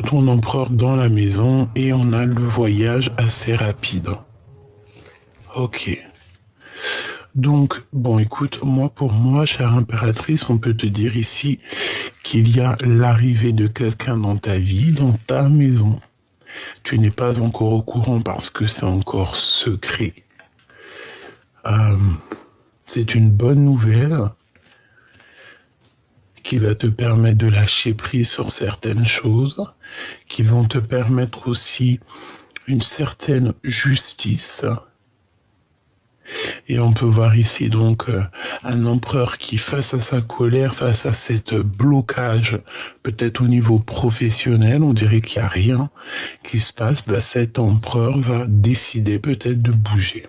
ton empereur dans la maison et on a le voyage assez rapide. Ok. Donc, bon, écoute, moi, pour moi, chère impératrice, on peut te dire ici qu'il y a l'arrivée de quelqu'un dans ta vie, dans ta maison. Tu n'es pas encore au courant parce que c'est encore secret. C'est une bonne nouvelle qui va te permettre de lâcher prise sur certaines choses, qui vont te permettre aussi une certaine justice. Et on peut voir ici donc un empereur qui, face à sa colère, face à cette blocage, peut-être au niveau professionnel, on dirait qu'il n'y a rien qui se passe, bah, cet empereur va décider peut-être de bouger.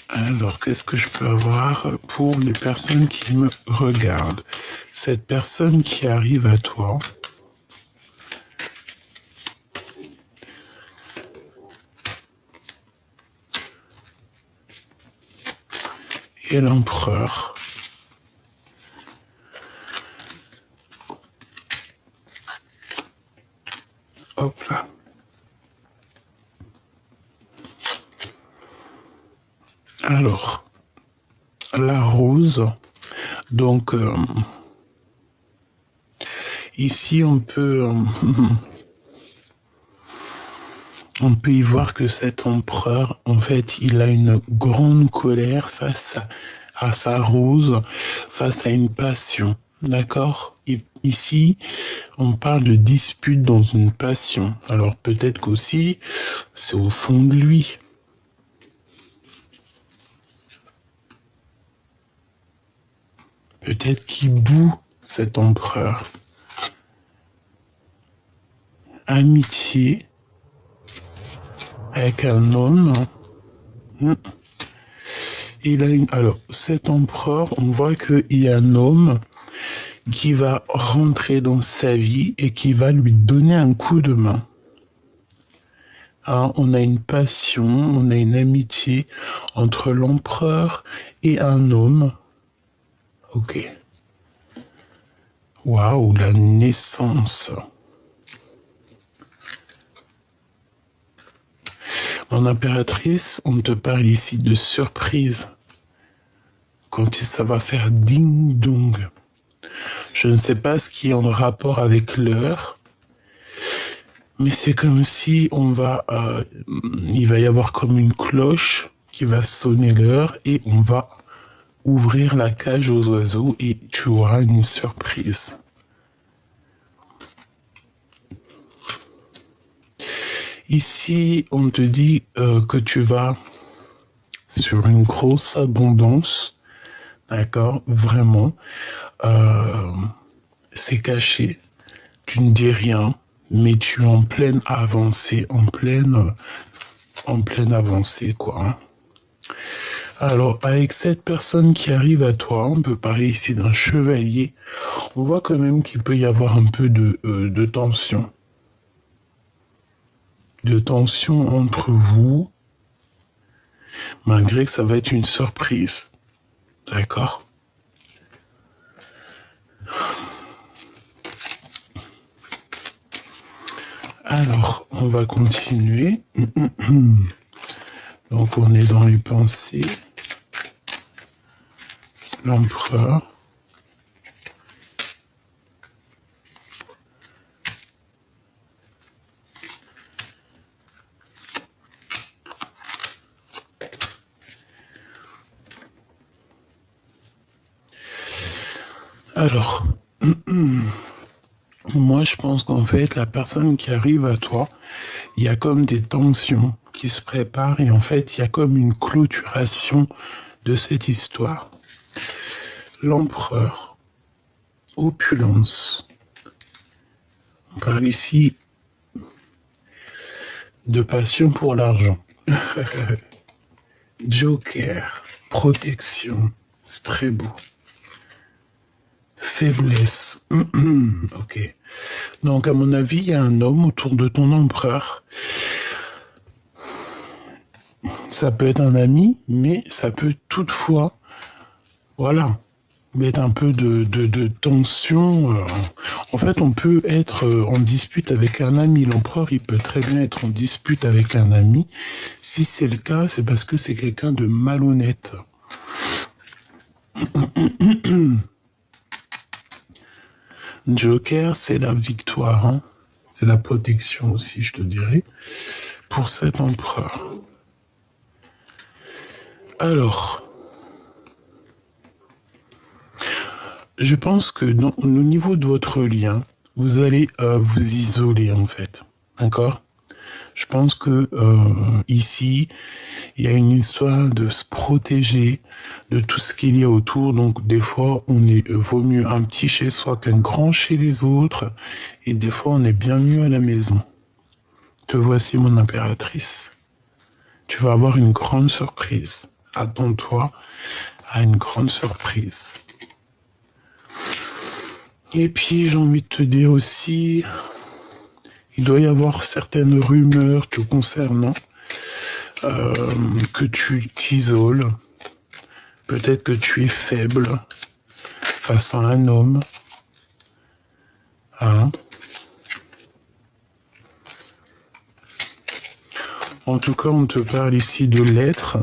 Alors, qu'est-ce que je peux avoir pour les personnes qui me regardent? Cette personne qui arrive à toi, et l'empereur. Hop là. Alors, la rose. Donc, ici, on peut y voir que cet empereur, en fait, il a une grande colère face à sa rose, face à une passion. D'accord? Ici, on parle de dispute dans une passion. Alors peut-être qu'aussi, c'est au fond de lui. Peut-être qu'il boue cet empereur. Amitié avec un homme. Il a une... Alors, cet empereur, on voit qu'il y a un homme qui va rentrer dans sa vie et qui va lui donner un coup de main. Hein, on a une passion, on a une amitié entre l'empereur et un homme. Ok. Waouh, la naissance. Mon impératrice, on te parle ici de surprise. Quand ça va faire ding-dong. Je ne sais pas ce qui est en rapport avec l'heure, mais c'est comme si il va y avoir comme une cloche qui va sonner l'heure et on va ouvrir la cage aux oiseaux et tu auras une surprise. Ici, on te dit que tu vas sur une grosse abondance, d'accord, vraiment. C'est caché, tu ne dis rien, mais tu es en pleine avancée, en pleine avancée, quoi. Hein. Alors, avec cette personne qui arrive à toi, on peut parler ici d'un chevalier, on voit quand même qu'il peut y avoir un peu de tension. De tension entre vous, malgré que ça va être une surprise. D'accord? Alors, on va continuer. Donc, on est dans les pensées. L'empereur. Alors, moi je pense qu'en fait, la personne qui arrive à toi, il y a comme des tensions qui se préparent et en fait, il y a comme une clôturation de cette histoire. L'empereur, opulence. On parle ici de passion pour l'argent. Joker, protection. C'est très beau. Faiblesse. Ok. Donc, à mon avis, il y a un homme autour de ton empereur. Ça peut être un ami, mais ça peut toutefois, voilà, mettre un peu de tension. En fait, on peut être en dispute avec un ami. L'empereur, il peut très bien être en dispute avec un ami. Si c'est le cas, c'est parce que c'est quelqu'un de malhonnête. Joker, c'est la victoire, hein. C'est la protection aussi, je te dirais, pour cet empereur. Alors, je pense que au niveau de votre lien, vous allez vous isoler en fait, d'accord? Je pense que ici, il y a une histoire de se protéger de tout ce qu'il y a autour. Donc des fois, vaut mieux un petit chez soi qu'un grand chez les autres. Et des fois, on est bien mieux à la maison. Te voici mon impératrice. Tu vas avoir une grande surprise. Attends-toi à une grande surprise. Et puis, j'ai envie de te dire aussi, il doit y avoir certaines rumeurs te concernant, que tu t'isoles. Peut-être que tu es faible face à un homme. Hein? En tout cas, on te parle ici de lettres.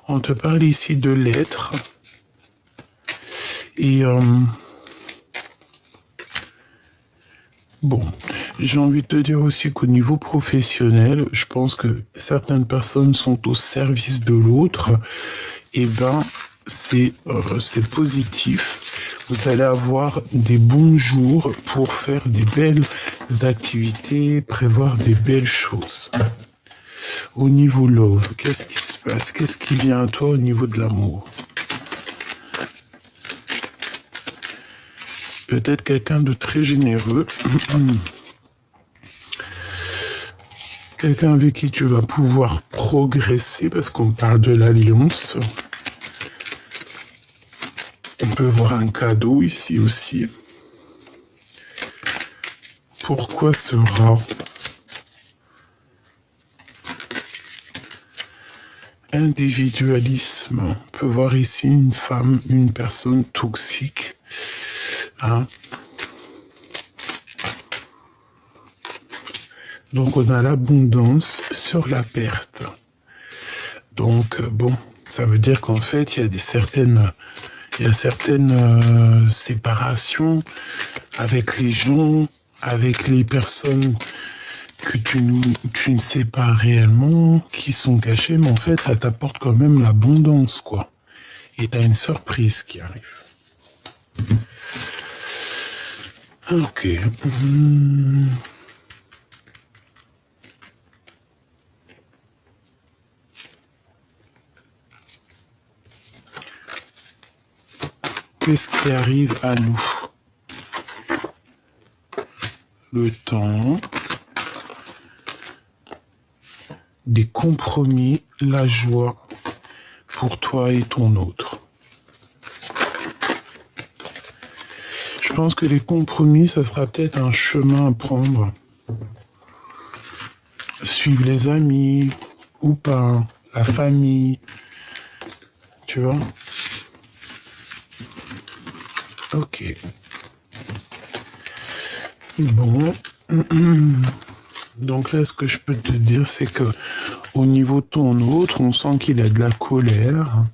On te parle ici de lettres. Et bon, j'ai envie de te dire aussi qu'au niveau professionnel, je pense que certaines personnes sont au service de l'autre. Et ben, c'est positif. Vous allez avoir des bons jours pour faire des belles activités, prévoir des belles choses. Au niveau love, qu'est-ce qui se passe? Qu'est-ce qui vient à toi au niveau de l'amour? Peut-être quelqu'un de très généreux. Quelqu'un avec qui tu vas pouvoir progresser parce qu'on parle de l'alliance. On peut voir un cadeau ici aussi. Pourquoi ce rat? Individualisme. On peut voir ici une femme, une personne toxique. Hein? Donc on a l'abondance sur la perte. Donc bon, ça veut dire qu'en fait il y a certaines séparations avec les gens, avec les personnes que tu ne sais pas réellement, qui sont cachées, mais en fait ça t'apporte quand même l'abondance, quoi. Et t'as une surprise qui arrive. Ok. Qu'est-ce qui arrive à nous? Le temps, des compromis, la joie pour toi et ton autre. Je pense que les compromis, ça sera peut-être un chemin à prendre. Suivre les amis ou pas, la famille, tu vois. Ok. Bon. Donc là, ce que je peux te dire, c'est que au niveau de ton autre, on sent qu'il a de la colère.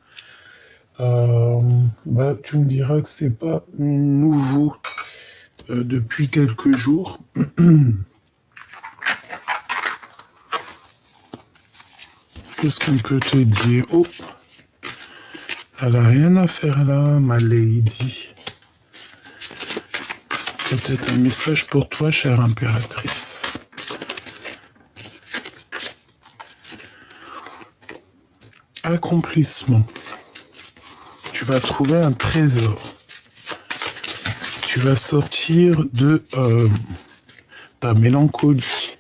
Tu me diras que c'est pas nouveau depuis quelques jours. Qu'est-ce qu'on peut te dire? Oh, elle a rien à faire là, ma lady. Peut-être un message pour toi, chère impératrice. Accomplissement. Tu vas trouver un trésor. Tu vas sortir de ta mélancolie.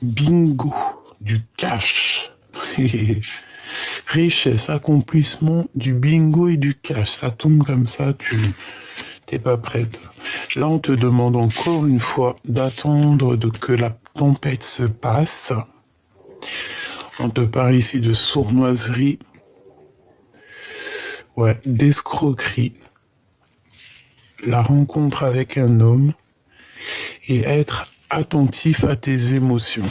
bingo, du cash. Richesse, accomplissement, du bingo et du cash. Ça tombe comme ça, t'es pas prête. Là, on te demande encore une fois d'attendre que la tempête se passe. On te parle ici de sournoiserie. Ouais, d'escroquerie. La rencontre avec un homme et être attentif à tes émotions.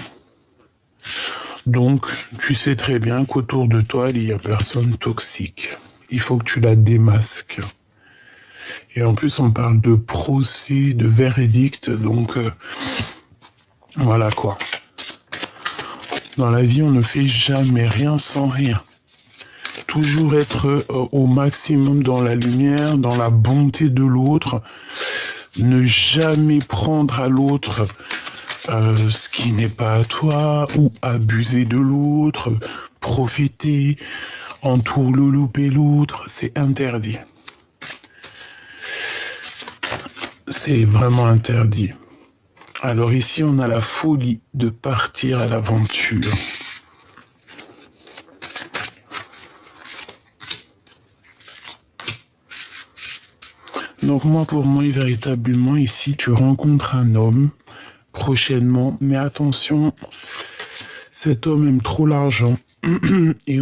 Donc, tu sais très bien qu'autour de toi, il y a personne toxique. Il faut que tu la démasques. Et en plus, on parle de procès, de verdict, donc voilà quoi. Dans la vie, on ne fait jamais rien sans rien. Toujours être au maximum dans la lumière, dans la bonté de l'autre. Ne jamais prendre à l'autre ce qui n'est pas à toi, ou abuser de l'autre, profiter, entourlouper l'autre, c'est interdit. C'est vraiment interdit. Alors ici, on a la folie de partir à l'aventure. Donc moi, pour moi, véritablement, ici, tu rencontres un homme prochainement, mais attention, cet homme aime trop l'argent et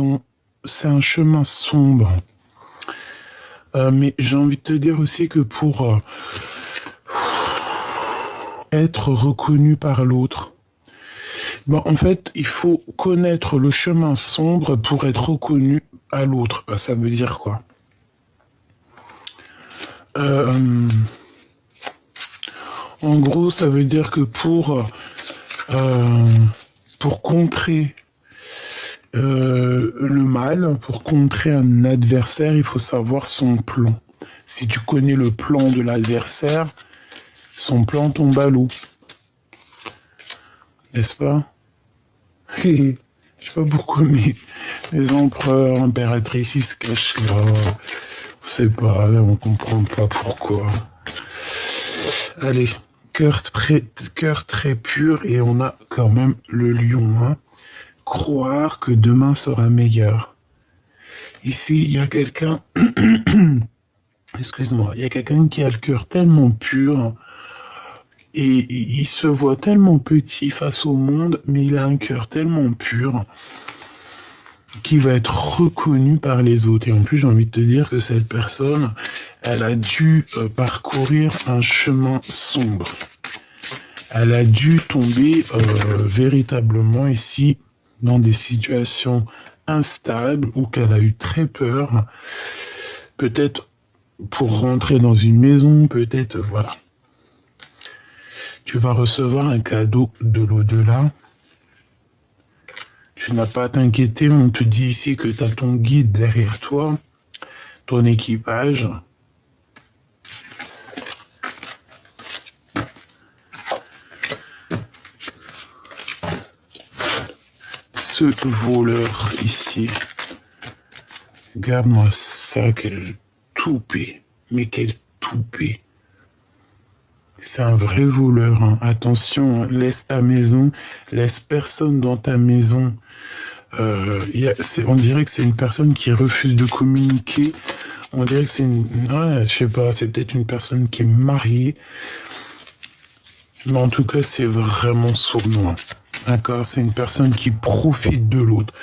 c'est un chemin sombre. Mais j'ai envie de te dire aussi que pour être reconnu par l'autre, bon, en fait, il faut connaître le chemin sombre pour être reconnu à l'autre. Ça veut dire quoi? En gros, ça veut dire que pour contrer le mal, pour contrer un adversaire, il faut savoir son plan. Si tu connais le plan de l'adversaire, son plan tombe à l'eau. N'est-ce pas? Je sais pas pourquoi mes empereurs, impératrices, ils se cachent là. On sait pas, on comprend pas pourquoi. Allez, cœur très pur, et on a quand même le lion. Hein. Croire que demain sera meilleur. Ici, il y a quelqu'un... Excuse-moi, il y a quelqu'un qui a le cœur tellement pur, et il se voit tellement petit face au monde, mais il a un cœur tellement pur qui va être reconnu par les autres. Et en plus, j'ai envie de te dire que cette personne, elle a dû parcourir un chemin sombre. Elle a dû tomber véritablement ici dans des situations instables ou qu'elle a eu très peur. Peut-être pour rentrer dans une maison, peut-être, voilà. Tu vas recevoir un cadeau de l'au-delà. Tu n'as pas à t'inquiéter, on te dit ici que tu as ton guide derrière toi, ton équipage. Ce voleur ici, regarde-moi ça, quel toupet, mais quel toupet. C'est un vrai voleur, hein. Attention, hein. Laisse ta maison, laisse personne dans ta maison. On dirait que c'est une personne qui refuse de communiquer. On dirait que c'est ouais, je sais pas, c'est peut-être une personne qui est mariée. Mais en tout cas, c'est vraiment sournois. D'accord? C'est une personne qui profite de l'autre.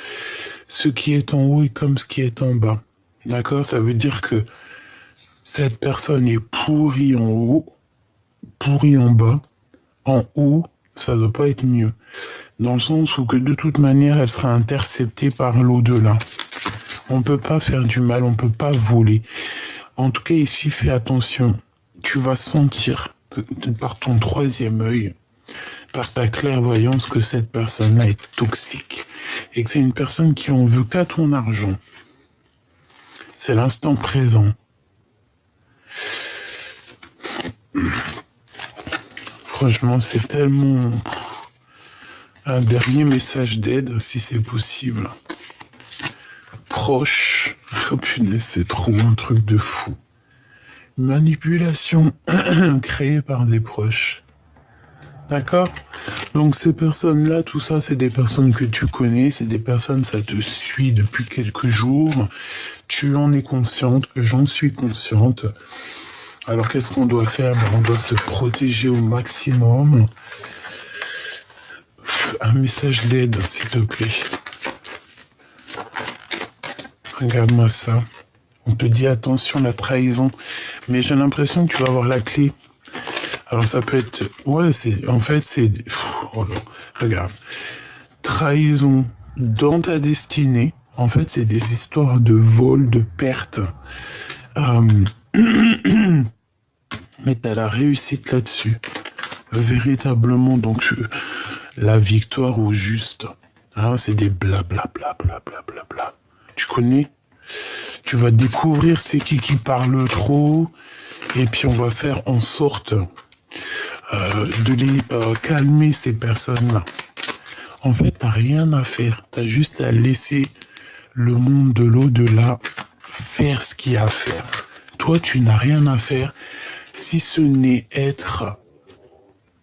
Ce qui est en haut est comme ce qui est en bas. D'accord? Ça veut dire que cette personne est pourrie en haut, pourrie en bas. En haut, ça ne doit pas être mieux. Dans le sens où que de toute manière, elle sera interceptée par l'au-delà. On ne peut pas faire du mal, on ne peut pas voler. En tout cas, ici, fais attention. Tu vas sentir que, par ton troisième œil, par ta clairvoyance, que cette personne-là est toxique. Et que c'est une personne qui en veut qu'à ton argent. C'est l'instant présent. Franchement, c'est tellement... Un dernier message d'aide, si c'est possible. Proche. Oh punaise, c'est trop un truc de fou. Manipulation créée par des proches. D'accord? Donc ces personnes-là, tout ça, c'est des personnes que tu connais, c'est des personnes, ça te suit depuis quelques jours. Tu en es consciente, j'en suis consciente. Alors qu'est-ce qu'on doit faire? On doit se protéger au maximum. Un message d'aide, s'il te plaît. Regarde-moi ça. On te dit attention, la trahison. Mais j'ai l'impression que tu vas avoir la clé. Alors ça peut être... Ouais, en fait, c'est... Oh là, regarde. Trahison dans ta destinée. En fait, c'est des histoires de vol, de perte. Mais t'as la réussite là-dessus. Véritablement, donc, la victoire au juste. Hein, c'est des blablabla. Tu connais? Tu vas découvrir c'est qui parle trop. Et puis on va faire en sorte de les calmer, ces personnes-là. En fait, t'as rien à faire. T'as juste à laisser le monde de l'au-delà faire ce qu'il y a à faire. Toi, tu n'as rien à faire si ce n'est être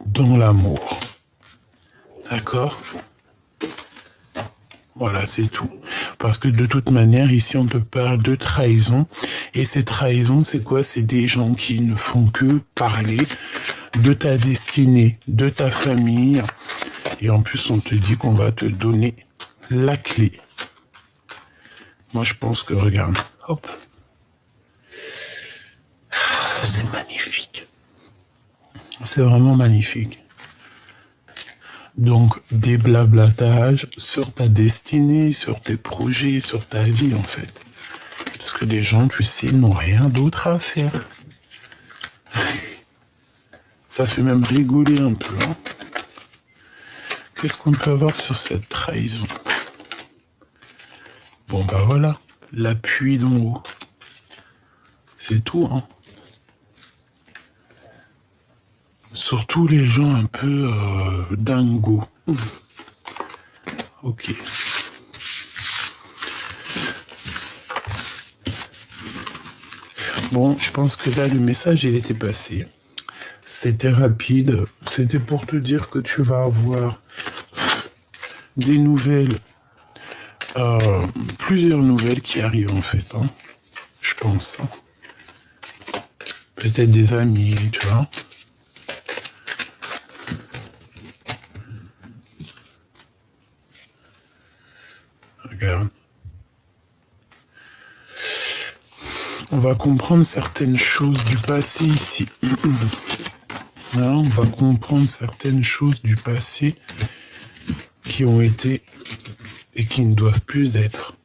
dans l'amour. D'accord? Voilà, c'est tout. Parce que de toute manière, ici, on te parle de trahison. Et ces trahisons, c'est quoi? C'est des gens qui ne font que parler de ta destinée, de ta famille. Et en plus, on te dit qu'on va te donner la clé. Moi, je pense que, regarde, hop. C'est magnifique. C'est vraiment magnifique. Donc, des blablatages sur ta destinée, sur tes projets, sur ta vie, en fait. Parce que les gens, tu sais, n'ont rien d'autre à faire. Ça fait même rigoler un peu. Hein. Qu'est-ce qu'on peut avoir sur cette trahison? Bon, bah voilà. L'appui d'en haut. C'est tout, hein. Surtout les gens un peu dingos. Ok. Bon, je pense que là, le message, il était passé. C'était rapide. C'était pour te dire que tu vas avoir des nouvelles, plusieurs nouvelles qui arrivent en fait. Hein. Je pense. Hein. Peut-être des amis, tu vois. Regarde. On va comprendre certaines choses du passé ici. Là, on va comprendre certaines choses du passé qui ont été et qui ne doivent plus être.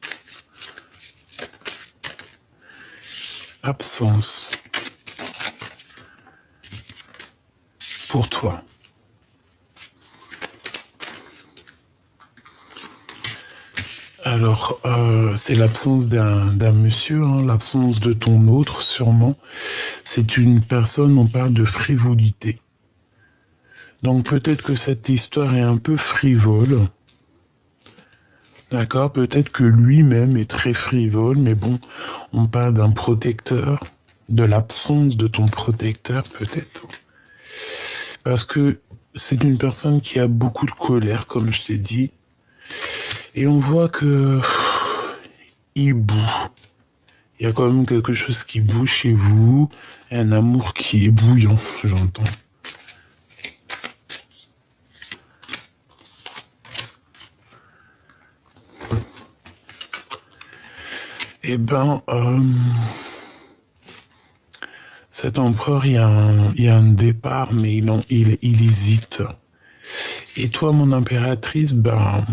Absence. Pour toi. Alors, c'est l'absence d'un monsieur, hein, l'absence de ton autre, sûrement. C'est une personne, on parle de frivolité. Donc peut-être que cette histoire est un peu frivole. D'accord, peut-être que lui-même est très frivole, mais bon, on parle d'un protecteur, de l'absence de ton protecteur, peut-être. Parce que c'est une personne qui a beaucoup de colère, comme je t'ai dit. Et on voit que il boue. Il y a quand même quelque chose qui boue chez vous. Et un amour qui est bouillant, j'entends. Eh ben, cet empereur, il y a un départ, mais il hésite. Et toi, mon impératrice, ben...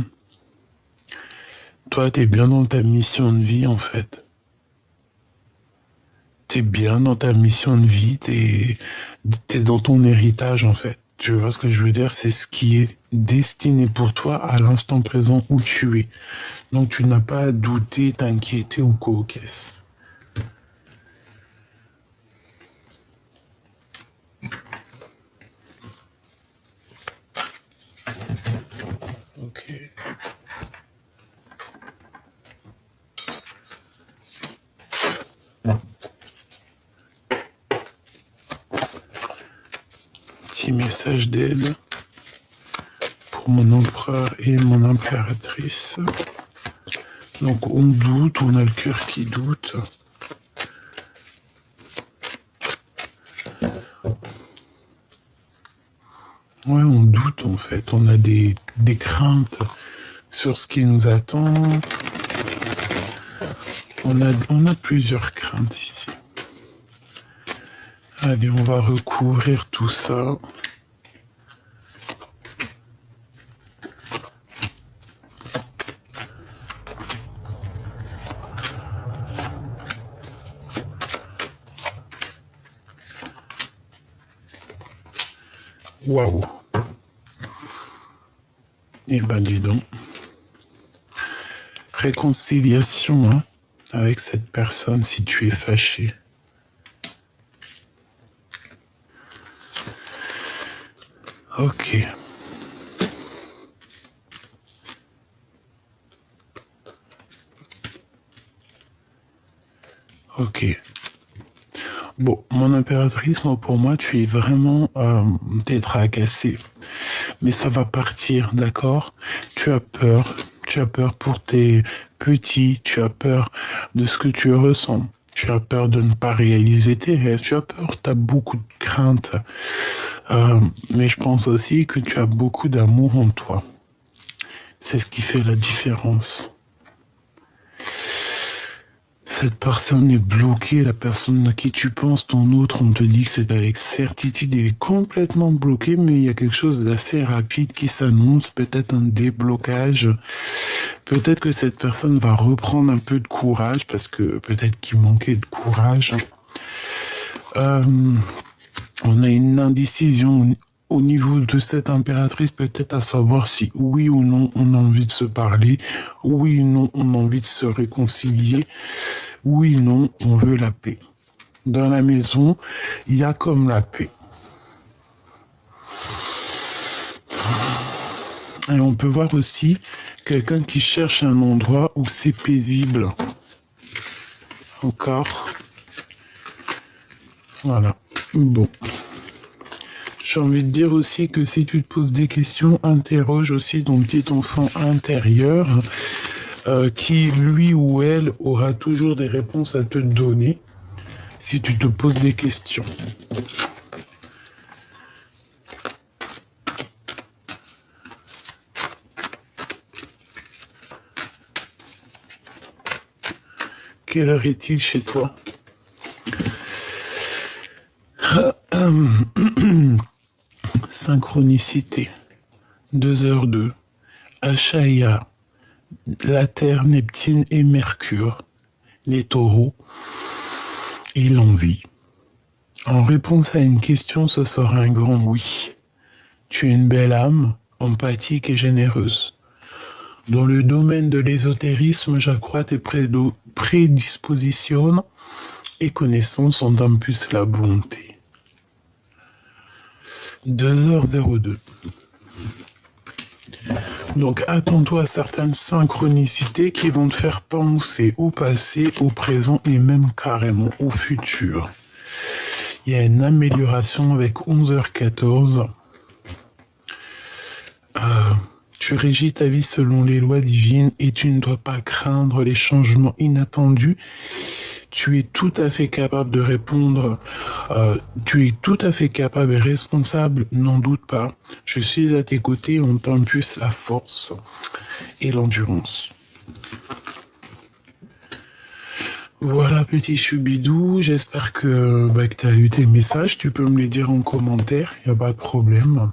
Toi, t'es bien dans ta mission de vie, en fait. T'es bien dans ta mission de vie, t'es dans ton héritage, en fait. Tu vois ce que je veux dire? C'est ce qui est destiné pour toi à l'instant présent où tu es. Donc, tu n'as pas à douter, t'inquiéter ou co-caisse. Ok. Petit message d'aide. entre mon empereur et mon impératrice. Donc on doute, on a le cœur qui doute. Ouais, on doute en fait, on a des craintes sur ce qui nous attend. On a plusieurs craintes ici. Allez, on va recouvrir tout ça. Waouh! Eh ben, dis donc. Réconciliation, hein, avec cette personne si tu es fâché. Ok. Ok. Bon, mon impératrice, moi, pour moi, tu es vraiment t'es tracassé. Mais ça va partir, d'accord? Tu as peur. Tu as peur pour tes petits. Tu as peur de ce que tu ressens. Tu as peur de ne pas réaliser tes rêves. Tu as peur, tu as beaucoup de craintes. Mais je pense aussi que tu as beaucoup d'amour en toi. C'est ce qui fait la différence. Cette personne est bloquée, la personne à qui tu penses, ton autre, on te dit que c'est avec certitude, il est complètement bloqué, mais il y a quelque chose d'assez rapide qui s'annonce, peut-être un déblocage. Peut-être que cette personne va reprendre un peu de courage, parce que peut-être qu'il manquait de courage. On a une indécision au niveau de cette impératrice, peut-être à savoir si oui ou non on a envie de se parler, oui ou non on a envie de se réconcilier, oui ou non on veut la paix. Dans la maison, il y a comme la paix. Et on peut voir aussi quelqu'un qui cherche un endroit où c'est paisible. Encore. Voilà. Bon. J'ai envie de dire aussi que si tu te poses des questions, interroge aussi ton petit enfant intérieur qui, lui ou elle, aura toujours des réponses à te donner si tu te poses des questions. Quelle heure est-il chez toi? Synchronicité. 2h02. Achaïa. La Terre, Neptune et Mercure. Les taureaux. Et l'envie. En réponse à une question, ce sera un grand oui. Tu es une belle âme, empathique et généreuse. Dans le domaine de l'ésotérisme, j'accrois tes prédispositions et connaissances en d'un plus la bonté. 2h02. Donc attends-toi à certaines synchronicités qui vont te faire penser au passé, au présent et même carrément au futur. Il y a une amélioration avec 11h14. Tu régis ta vie selon les lois divines et tu ne dois pas craindre les changements inattendus. Tu es tout à fait capable de répondre. Tu es tout à fait capable et responsable, n'en doute pas. Je suis à tes côtés, on t'impulse la force et l'endurance. Voilà, petit choubidou, j'espère que tu as eu tes messages. Tu peux me les dire en commentaire, il n'y a pas de problème.